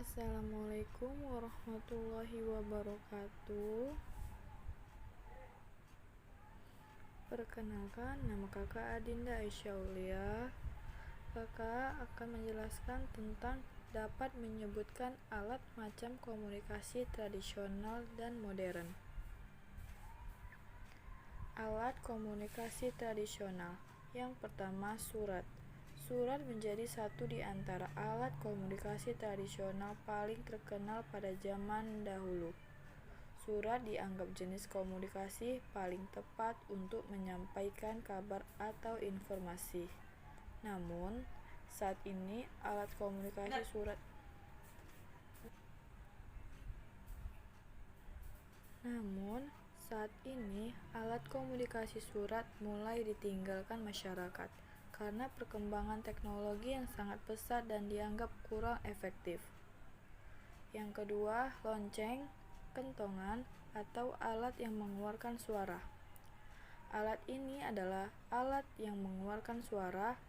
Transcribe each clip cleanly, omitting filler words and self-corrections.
Assalamualaikum warahmatullahi wabarakatuh. Perkenalkan, nama kakak Adinda Aisyaulia. Kakak akan menjelaskan tentang dapat menyebutkan alat macam komunikasi tradisional dan modern. Alat komunikasi tradisional. Yang pertama, surat. Surat menjadi satu di antara alat komunikasi tradisional paling terkenal pada zaman dahulu. Surat dianggap jenis komunikasi paling tepat untuk menyampaikan kabar atau informasi. Namun, saat ini alat komunikasi surat mulai ditinggalkan masyarakat karena perkembangan teknologi yang sangat pesat dan dianggap kurang efektif. Yang kedua, lonceng, kentongan, atau alat yang mengeluarkan suara. Alat ini adalah alat yang mengeluarkan suara,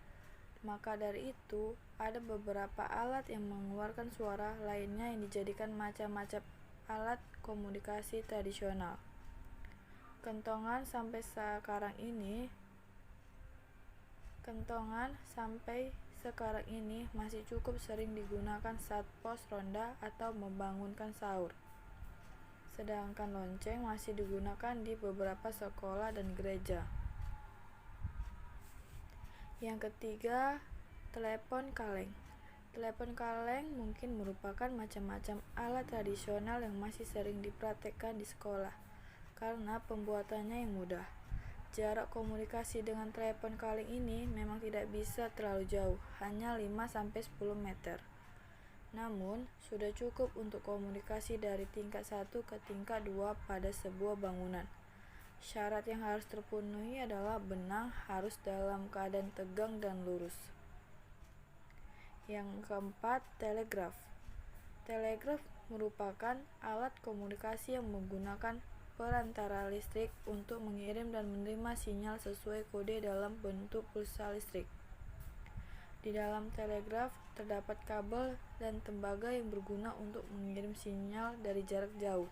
maka dari itu ada beberapa alat yang mengeluarkan suara lainnya yang dijadikan macam-macam alat komunikasi tradisional. Kentongan sampai sekarang ini masih cukup sering digunakan saat pos ronda atau membangunkan sahur. Sedangkan lonceng masih digunakan di beberapa sekolah dan gereja. Yang ketiga, telepon kaleng. Telepon kaleng mungkin merupakan macam-macam alat tradisional yang masih sering dipraktekkan di sekolah karena pembuatannya yang mudah. Jarak komunikasi dengan telepon kaleng ini memang tidak bisa terlalu jauh, hanya 5-10 meter. Namun, sudah cukup untuk komunikasi dari tingkat 1 ke tingkat 2 pada sebuah bangunan. Syarat yang harus terpenuhi adalah benang harus dalam keadaan tegang dan lurus. Yang keempat, telegraf. Telegraf merupakan alat komunikasi yang menggunakan perantara listrik untuk mengirim dan menerima sinyal sesuai kode dalam bentuk pulsa listrik. Di dalam telegraf terdapat kabel dan tembaga yang berguna untuk mengirim sinyal dari jarak jauh.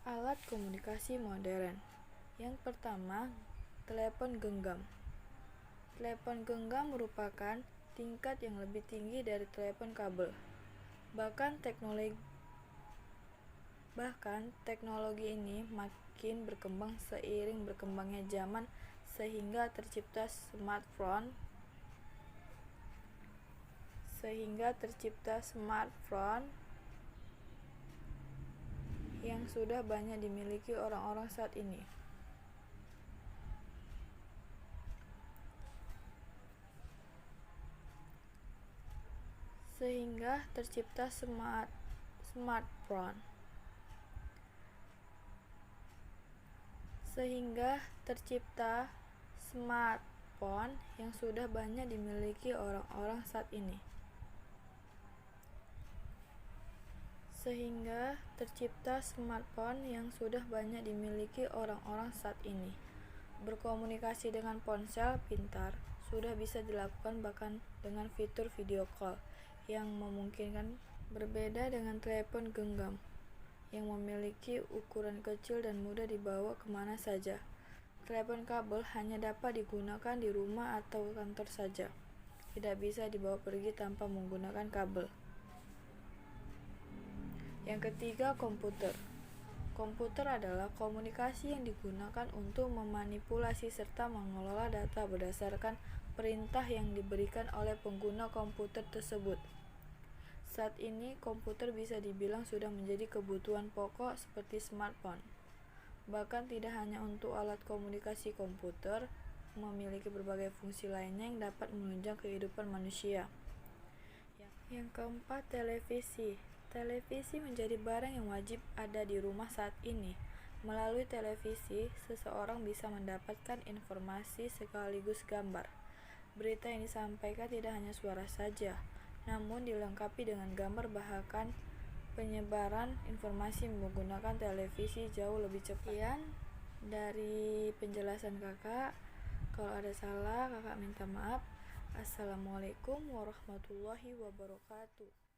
Alat komunikasi modern. Yang pertama, telepon genggam. Telepon genggam merupakan tingkat yang lebih tinggi dari telepon kabel. Bahkan teknologi ini makin berkembang seiring berkembangnya zaman sehingga tercipta smartphone yang sudah banyak dimiliki orang-orang saat ini. Berkomunikasi dengan ponsel pintar sudah bisa dilakukan bahkan dengan fitur video call yang memungkinkan, berbeda dengan telepon genggam yang memiliki ukuran kecil dan mudah dibawa kemana saja. Telepon kabel hanya dapat digunakan di rumah atau kantor saja, tidak bisa dibawa pergi tanpa menggunakan kabel. Yang ketiga, komputer. Komputer adalah komunikasi yang digunakan untuk memanipulasi serta mengelola data berdasarkan perintah yang diberikan oleh pengguna komputer tersebut. Saat ini, komputer bisa dibilang sudah menjadi kebutuhan pokok seperti smartphone. Bahkan tidak hanya untuk alat komunikasi, komputer memiliki berbagai fungsi lainnya yang dapat menunjang kehidupan manusia. Yang keempat, televisi. Televisi menjadi barang yang wajib ada di rumah saat ini. Melalui televisi, seseorang bisa mendapatkan informasi sekaligus gambar. Berita yang disampaikan tidak hanya suara saja, namun dilengkapi dengan gambar, bahkan penyebaran informasi menggunakan televisi jauh lebih cepat. Sekian dari penjelasan kakak. Kalau ada salah, kakak minta maaf. Assalamualaikum warahmatullahi wabarakatuh.